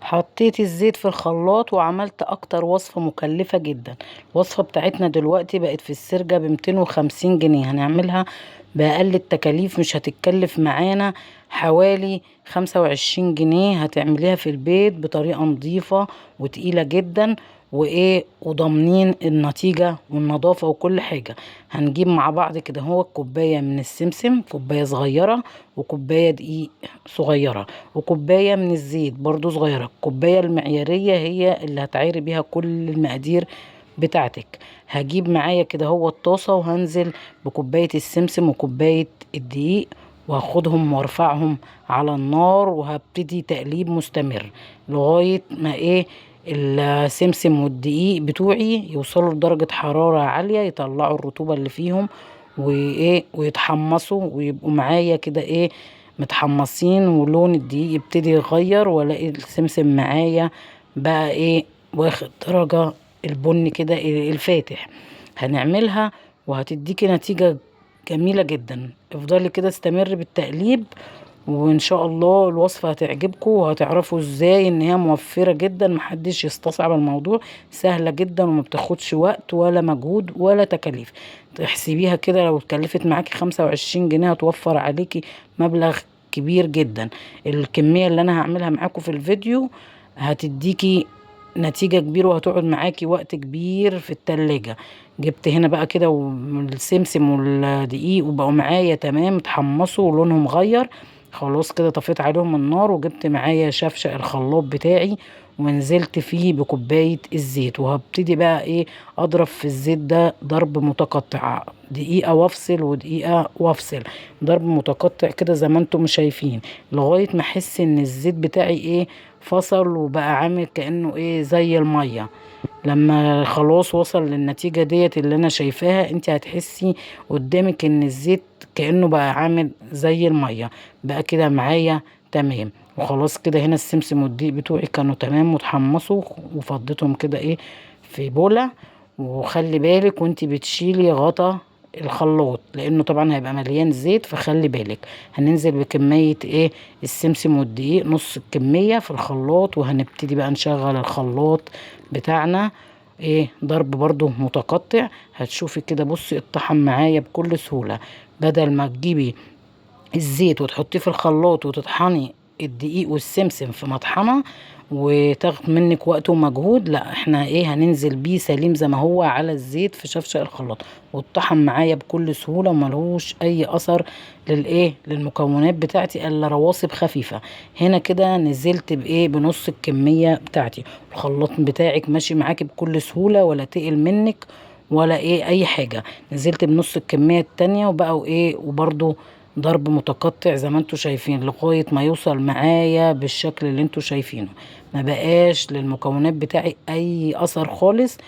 حطيت الزيت في الخلاط وعملت اكتر وصفة مكلفة جدا. الوصفة بتاعتنا دلوقتي بقت في السرجة ب250 جنيه. هنعملها بأقل التكاليف، مش هتتكلف معانا حوالي 25 جنيه. هتعمليها في البيت بطريقة نظيفة وتقيلة جدا وضامنين النتيجة والنظافة وكل حاجة. هنجيب مع بعض كده هو كوباية من السمسم، كوباية صغيرة، وكوباية دقيق صغيرة، وكوباية من الزيت برضو صغيرة. الكوباية المعيارية هي اللي هتعيري بيها كل المقادير بتاعتك. هجيب معايا كده هو الطاسة وهنزل بكوباية السمسم وكوباية الدقيق، وهاخدهم وارفعهم على النار، وهبتدي تقليب مستمر لغاية ما السمسم والدقيق بتوعي يوصلوا لدرجة حرارة عالية، يطلعوا الرطوبة اللي فيهم ويتحمصوا ويبقوا معايا كده متحمصين، ولون الدقيق يبتدي يغير، والاقي السمسم معايا بقى واخد درجة البني كده الفاتح. هنعملها وهتديكي نتيجة جميلة جدا. افضلي كده استمر بالتقليب، وان شاء الله الوصفة هتعجبكم، وهتعرفوا ازاي ان هي موفرة جدا. محدش يستصعب الموضوع، سهلة جدا وما بتاخدش وقت ولا مجهود ولا تكاليف. تحسبيها كده، لو اتكلفت معاكي 25 جنيه هتوفر عليكي مبلغ كبير جدا. الكمية اللي انا هعملها معاكم في الفيديو هتديكي نتيجة كبيرة، وهتقعد معاكي وقت كبير في التلاجة. جبت هنا بقى كده والسمسم والدقيق وبقوا معايا تمام، اتحمصوا ولونهم غير. خلاص كده طفيت عليهم النار، وجبت معايا شفشق الخلاط بتاعي ونزلت فيه بكوباية الزيت، وهبتدي بقى اضرب في الزيت ده ضرب متقطع، دقيقة وافصل ودقيقة وافصل، ضرب متقطع كده زي ما انتم شايفين، لغاية ما احس ان الزيت بتاعي فصل وبقى عامل كأنه زي المية. لما خلاص وصل للنتيجة ديت اللي انا شايفاها، انت هتحسي قدامك ان الزيت كأنه بقى عامل زي المية. بقى كده معايا تمام. وخلاص كده هنا السمسم والدقيق بتوعي كانوا تمام وتحمصوا، وفضيتهم كده في بولة. وخلي بالك وانت بتشيلي غطا الخلاط، لانه طبعا هيبقى مليان زيت، فخلي بالك. هننزل بكمية السمسم والدقيق نص الكمية في الخلاط، وهنبتدي بقى نشغل الخلاط بتاعنا ضرب برضو متقطع. هتشوفي كده، بصي اتطحن معايا بكل سهولة. بدل ما تجيبي الزيت وتحطيه في الخلاط وتطحني الدقيق والسمسم في مطحنة وتاخد منك وقت ومجهود، لا احنا هننزل بيه سليم زي ما هو على الزيت في شفشق الخلاط، واتطحن معايا بكل سهولة وملهوش اي اثر للمكونات بتاعتي الا رواسب خفيفة. هنا كده نزلت بنص الكمية بتاعتي. الخلاط بتاعك ماشي معاكي بكل سهولة، ولا تقل منك ولا اي حاجة. نزلت بنص الكمية التانية، وبقوا وبرضو ضرب متقطع زي ما انتوا شايفين، لغاية ما يوصل معايا بالشكل اللي انتوا شايفينه. ما بقاش للمكونات بتاعي اي اثر خالص،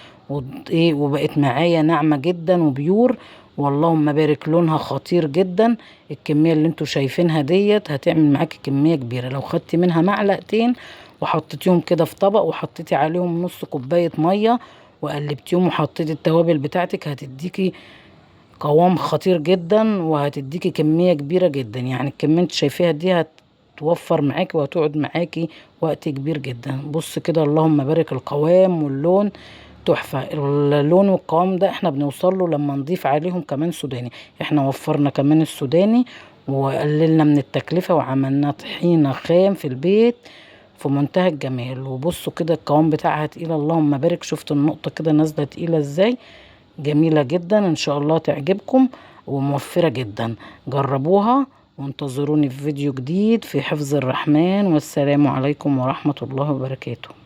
وبقت معايا ناعمة جدا وبيور، واللهم بارك لونها خطير جدا. الكمية اللي انتوا شايفينها ديت هتعمل معاكي كمية كبيرة. لو خدتي منها معلقتين وحطيتيهم كده في طبق، وحطيتي عليهم نص كوباية مية وقلبتيهم، وحطيتي التوابل بتاعتك، هتديكي قوام خطير جدا، وهتديكي كمية كبيرة جدا. يعني الكمية انت شايفاها دي هتوفر معاكي وهتقعد معاكي وقت كبير جدا. بص كده، اللهم بارك، القوام واللون تحفة. اللون والقوام ده احنا بنوصل له لما نضيف عليهم كمان سوداني. احنا وفرنا كمان السوداني وقللنا من التكلفة، وعملنا طحينة خام في البيت في منتهى الجمال. وبصوا كده القوام بتاعها تقيلة، اللهم بارك. شفت النقطة كده نازلة تقيلة ازاي؟ جميلة جدا، ان شاء الله تعجبكم وموفرة جدا. جربوها وانتظروني في فيديو جديد في حفظ الرحمن، والسلام عليكم ورحمة الله وبركاته.